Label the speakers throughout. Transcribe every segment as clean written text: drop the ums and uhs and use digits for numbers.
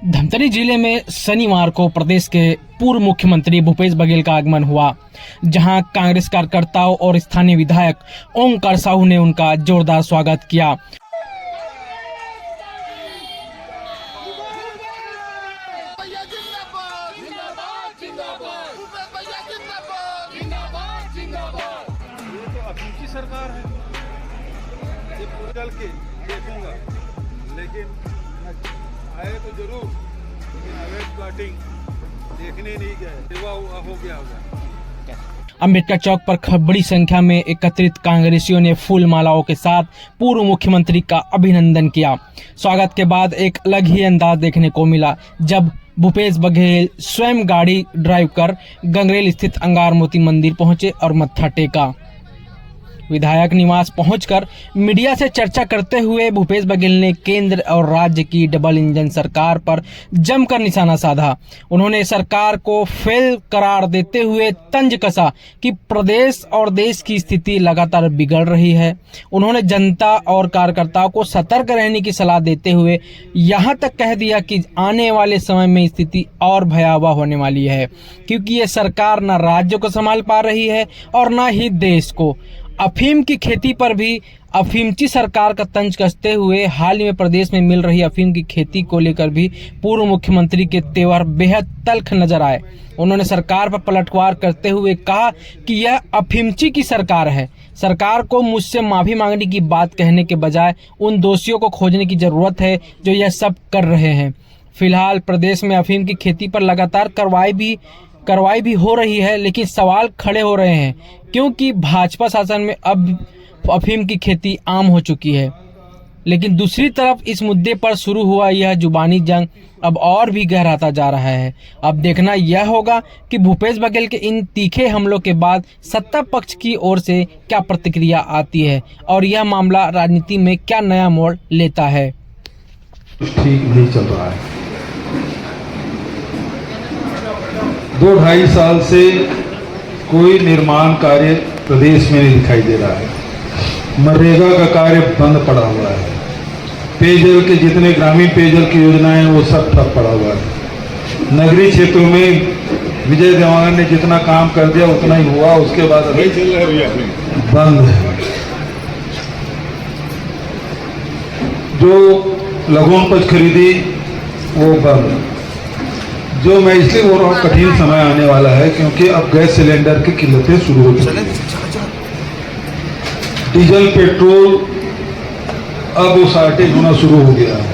Speaker 1: धमतरी जिले में शनिवार को प्रदेश के पूर्व मुख्यमंत्री भूपेश बघेल का आगमन हुआ, जहां कांग्रेस कार्यकर्ताओं और स्थानीय विधायक ओमकार साहू ने उनका जोरदार स्वागत किया।
Speaker 2: सरकार है, ये चल के देखूंगा, लेकिन आए तो जरूर, लेकिन अवैध प्लाटिंग देखने नहीं गए, सेवा हो गया होगा।
Speaker 1: अम्बेडकर चौक पर बड़ी संख्या में एकत्रित कांग्रेसियों ने फूल मालाओं के साथ पूर्व मुख्यमंत्री का अभिनंदन किया। स्वागत के बाद एक अलग ही अंदाज देखने को मिला जब भूपेश बघेल स्वयं गाड़ी ड्राइव कर गंगरेल स्थित अंगार मोती मंदिर पहुंचे और मत्था टेका। विधायक निवास पहुंचकर मीडिया से चर्चा करते हुए भूपेश बघेल ने केंद्र और राज्य की डबल इंजन सरकार पर जमकर निशाना साधा। उन्होंने सरकार को फेल करार देते हुए तंज कसा कि प्रदेश और देश की स्थिति लगातार बिगड़ रही है। उन्होंने जनता और कार्यकर्ताओं को सतर्क रहने की सलाह देते हुए यहां तक कह दिया कि आने वाले समय में स्थिति और भयावह होने वाली है, क्योंकि ये सरकार न राज्य को संभाल पा रही है और न ही देश को। अफीम की खेती पर भी अफीमची सरकार का तंज कसते हुए हाल ही में प्रदेश में मिल रही अफीम की खेती को लेकर भी पूर्व मुख्यमंत्री के तेवर बेहद तल्ख नजर आए। उन्होंने सरकार पर पलटवार करते हुए कहा कि यह अफीमची की सरकार है। सरकार को मुझसे माफी मांगने की बात कहने के बजाय उन दोषियों को खोजने की जरूरत है जो यह सब कर रहे हैं। फिलहाल प्रदेश में अफीम की खेती पर लगातार कार्रवाई भी हो रही है, लेकिन सवाल खड़े हो रहे हैं क्योंकि भाजपा शासन में अब अफीम की खेती आम हो चुकी है। लेकिन दूसरी तरफ इस मुद्दे पर शुरू हुआ यह जुबानी जंग अब और भी गहराता जा रहा है। अब देखना यह होगा कि भूपेश बघेल के इन तीखे हमलों के बाद सत्ता पक्ष की ओर से क्या प्रतिक्रिया आती है और यह मामला राजनीति में क्या नया मोड़ लेता है।
Speaker 2: ठीक नहीं चल रहा है। 2-2.5 साल से कोई निर्माण कार्य प्रदेश में नहीं दिखाई दे रहा है। मनरेगा का कार्य बंद पड़ा हुआ है। पेयजल के जितने ग्रामीण पेयजल की योजनाएं हैं वो सब ठप पड़ा हुआ है। नगरीय क्षेत्रों में विजय देवांगन ने जितना काम कर दिया उतना ही हुआ, उसके बाद अभी बंद है। जो लघुपज खरीदी वो बंद। जो मैं इसलिए बोल रहा हूँ कठिन समय आने वाला है क्योंकि अब गैस सिलेंडर की किल्लतें शुरू हो चुकी हैं। डीजल पेट्रोल अब वो शॉर्टेज होना शुरू हो गया है।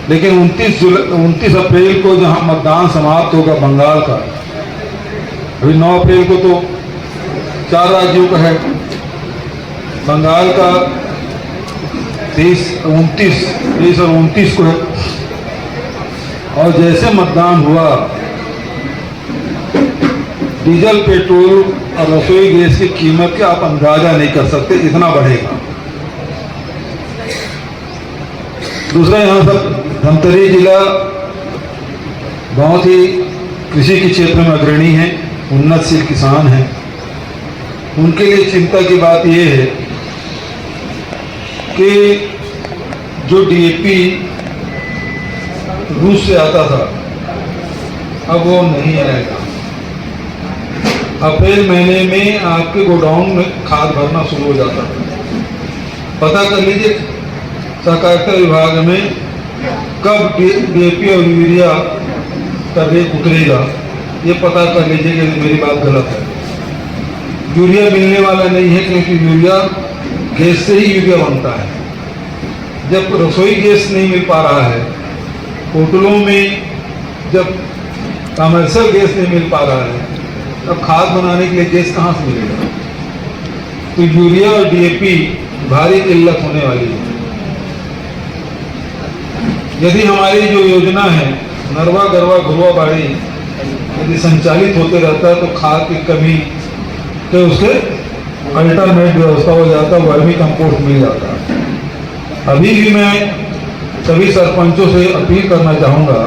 Speaker 2: लेकिन 29 अप्रैल को जहां मतदान समाप्त होगा बंगाल का, अभी 9 अप्रैल को तो 4 राज्यों का है, बंगाल का 30 और 29 को है। और जैसे मतदान हुआ डीजल पेट्रोल और रसोई गैस की कीमत का आप अंदाजा नहीं कर सकते, इतना बढ़ेगा। दूसरा, यहाँ पर धमतरी जिला बहुत ही कृषि के क्षेत्र में अग्रणी है, उन्नतशील किसान हैं। उनके लिए चिंता की बात यह है कि जो डीएपी रूस से आता था अब वो नहीं आएगा। अप्रैल महीने में आपके गोडाउन में खाद भरना शुरू हो जाता है। पता कर लीजिए सहकारिता विभाग में कब डीएपी और यूरिया का रेट उतरेगा, ये पता कर लीजिए कि मेरी बात गलत है। यूरिया मिलने वाला नहीं है क्योंकि यूरिया गैस से ही यूरिया बनता है। जब रसोई गैस नहीं मिल पा रहा है, होटलों में जब कमर्शियल गैस नहीं मिल पा रहा है, तब खाद बनाने के लिए गैस कहाँ से मिलेगा? तो यूरिया और डीएपी भारी किल्लत होने वाली है। यदि हमारी जो योजना है नरवा गरवा घुरवा बाड़ी यदि संचालित होते रहता है तो खाद की कमी तो उसके अल्टरनेट व्यवस्था हो जाता, वर्मी कंपोस्ट मिल जाता। अभी भी मैं सभी सरपंचों से अपील करना चाहूँगा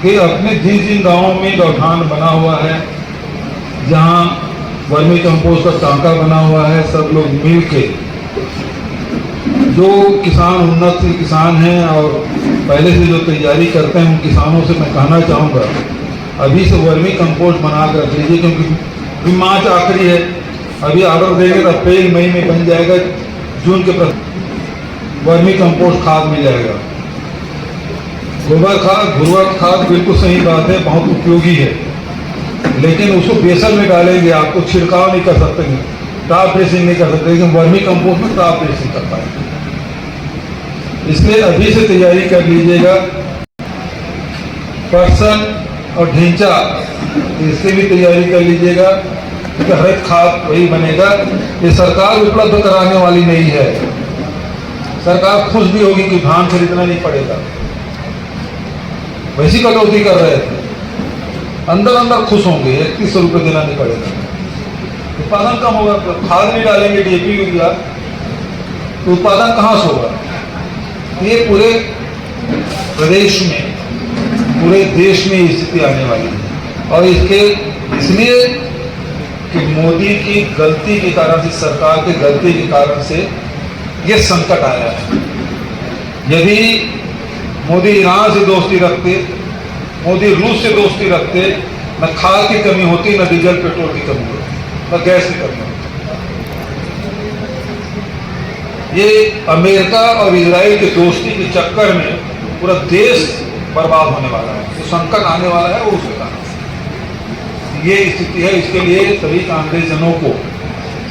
Speaker 2: कि अपने जिन गांवों में गौठान बना हुआ है, जहां वर्मी कंपोस्ट का टांका बना हुआ है, सब लोग मिल के जो किसान उन्नत किसान हैं और पहले से जो तैयारी करते हैं उन किसानों से मैं कहना चाहूँगा, अभी से वर्मी कंपोस्ट बना कर रख लीजिए, क्योंकि अभी मार्च आखिरी है। अभी ऑर्डर देंगे तो अप्रैल मई में बन जाएगा, जून के वर्मी कंपोस्ट खाद मिल जाएगा। गोबर खाद बिल्कुल सही बात है, बहुत उपयोगी है, लेकिन उसको बेसल में डालेंगे आप तो छिड़काव नहीं कर सकते, टॉप ड्रेसिंग नहीं कर सकते, लेकिन वर्मी कंपोस्ट में टॉप ड्रेसिंग कर पाएंगे। इसलिए अभी से तैयारी कर लीजिएगा। पर्सन और ढींचा, इसकी भी तैयारी कर लीजिएगा, क्योंकि हरित खाद वही बनेगा। ये सरकार उपलब्ध कराने वाली नहीं है। सरकार खुश भी होगी कि धान खरीदना नहीं पड़ेगा, वैसी कटौती कर रहे थे, अंदर अंदर खुश होंगे, 3100 रुपये देना नहीं पड़ेगा, उत्पादन कम होगा। तो खाद नहीं डालेंगे, डीएपी यूरिया, तो उत्पादन कहाँ से होगा? ये पूरे प्रदेश में, पूरे देश में स्थिति आने वाली है, और इसके इसलिए कि मोदी की गलती के कारण से, सरकार की गलती के कारण से ये संकट आया है। यदि मोदी ईरान से दोस्ती रखते, मोदी रूस से दोस्ती रखते, न खाद की कमी होती, न डीजल पेट्रोल की कमी होती, न गैस की कमी होती। ये अमेरिका और इजराइल के दोस्ती के चक्कर में पूरा देश बर्बाद होने वाला है। जो संकट आने वाला है वो उसके कारण ये स्थिति है। इसके लिए सभी कांग्रेसजनों को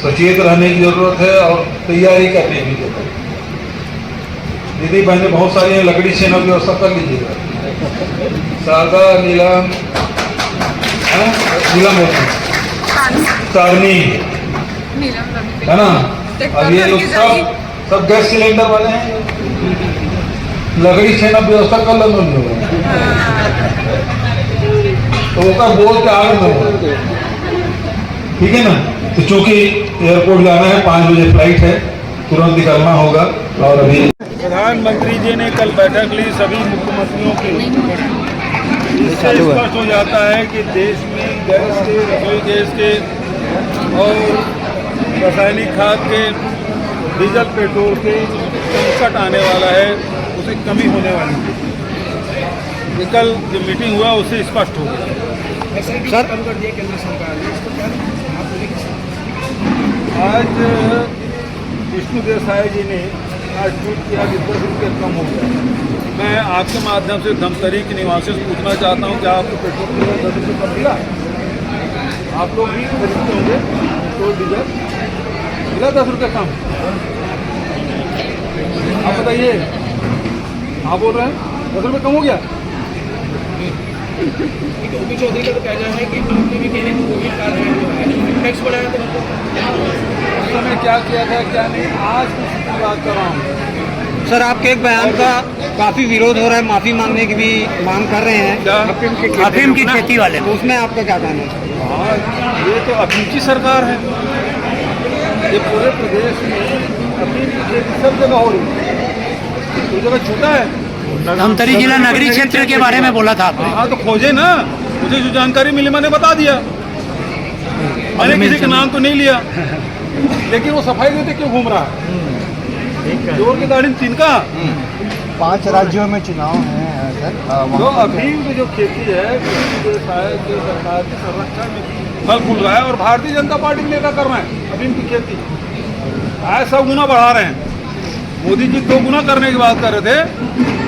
Speaker 2: सचेत रहने की जरूरत है और तैयारी करने की जरूरत है। दीदी बहनें बहुत सारी हैं, लकड़ी छेना की व्यवस्था कर लीजिएगा। शारदा, नीलम, नीलम होती तारनी है ना। अब ये लोग सब गैस सिलेंडर वाले हैं, लकड़ी छेना व्यवस्था कर लो तो वो का बोल के आगे में, ठीक है ना। तो चूंकि एयरपोर्ट जाना है, 5 बजे फ्लाइट है, तुरंत निकलना होगा। और अभी
Speaker 3: प्रधानमंत्री जी ने कल बैठक ली सभी मुख्यमंत्रियों की। इससे स्पष्ट हो जाता है कि देश में गैस के, रसोई गैस के और रासायनिक खाद के, डीजल पेट्रोल के संकट आने वाला है, उसे कमी होने वाली है। ये कल जो मीटिंग हुआ उससे स्पष्ट हो गया।
Speaker 4: सर कम कर दिया केंद्र सरकार ने, इसको क्या
Speaker 3: आज विष्णुदेव साय जी ने आज ट्वीट किया कि 10 रुपये कम हो गया। मैं आपके माध्यम से धमतरी के निवासियों से पूछना चाहता हूँ, क्या आपको पेट्रोल मिला 10 रुपये कम मिला? आप लोग भी खरीदते होंगे पेट्रोल डीजल, मिला 10 रुपये कम? आप बताइए, आप बोल रहे हैं 10 रुपये कम हो गया?
Speaker 4: ओपी चौधरी का तो कहना है कि आपने भी कह रहे हैं कोविड काल में जो है टैक्स बढ़ाया तो
Speaker 3: उस समय क्या किया था क्या नहीं, आज की बात कर रहा हूँ।
Speaker 5: सर आपके एक बयान का काफी विरोध हो रहा है, माफी मांगने की भी मांग कर रहे हैं
Speaker 3: क्या?
Speaker 5: अफीम की खेती वाले, तो उसमें आपका क्या कहना है?
Speaker 3: हाँ, ये तो अफीम की सरकार है। ये पूरे प्रदेश में अफीम की खेती सब जगह हो रही है, कोई जगह छूटा है?
Speaker 5: धमतरी जिला नगरीय क्षेत्र के बारे में बोला था आपने।
Speaker 3: हाँ तो खोजे ना, मुझे जो जानकारी मिली मैंने बता दिया। मैंने किसी का नाम तो नहीं लिया, लेकिन वो सफाई देते क्यों घूम रहा है? जोर की दाढ़ी तिनका।
Speaker 5: 5 राज्यों में चुनाव है सर।
Speaker 3: जो अफीम की जो खेती है, सरकार के संरक्षण में फल फूल रहा है, और भारतीय जनता पार्टी नेता कर रहे हैं अफीम की खेती। ऐसा गुना बढ़ा रहे हैं। मोदी जी 2 गुना करने की बात कर रहे थे,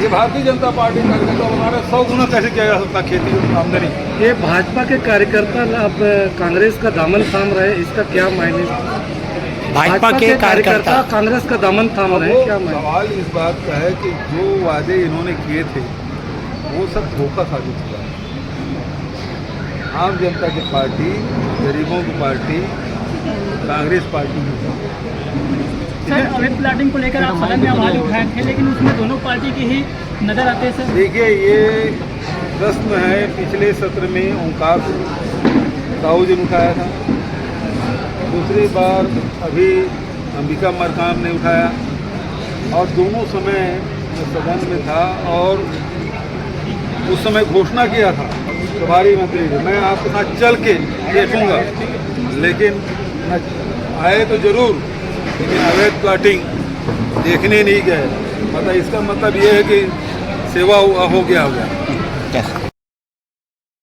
Speaker 3: ये भारतीय जनता पार्टी कार्यकर्ता हमारे 100 गुना कैसे किया जा सकता खेती आमदनी?
Speaker 6: ये भाजपा के कार्यकर्ता अब कांग्रेस का दामन थाम रहे, इसका क्या मायने? भाजपा के कार्यकर्ता कांग्रेस का दामन थाम रहे, क्या मायने?
Speaker 3: सवाल इस बात का है कि जो वादे इन्होंने किए थे वो सब धोखा साबित हुआ है। आम जनता की पार्टी, गरीबों की पार्टी, कांग्रेस पार्टी
Speaker 6: सर अवैध प्लाटिंग को लेकर आप सदन में आवाज उठाए थे, लेकिन उसमें दोनों पार्टी की ही नजर आते हैं सर।
Speaker 3: देखिए, ये प्रश्न है पिछले सत्र में ओंकार साहू जी ने उठाया था, दूसरी बार अभी अंबिका मरकाम ने उठाया, और दोनों समय मैं सदन में था और उस समय घोषणा किया था प्रभारी मंत्री ने, मैं आपके साथ चल के देखूंगा, लेकिन आए तो जरूर, लेकिन अवैध प्लाटिंग देखने नहीं गए। मतलब इसका मतलब ये है कि सेवा हो गया।
Speaker 5: कैसे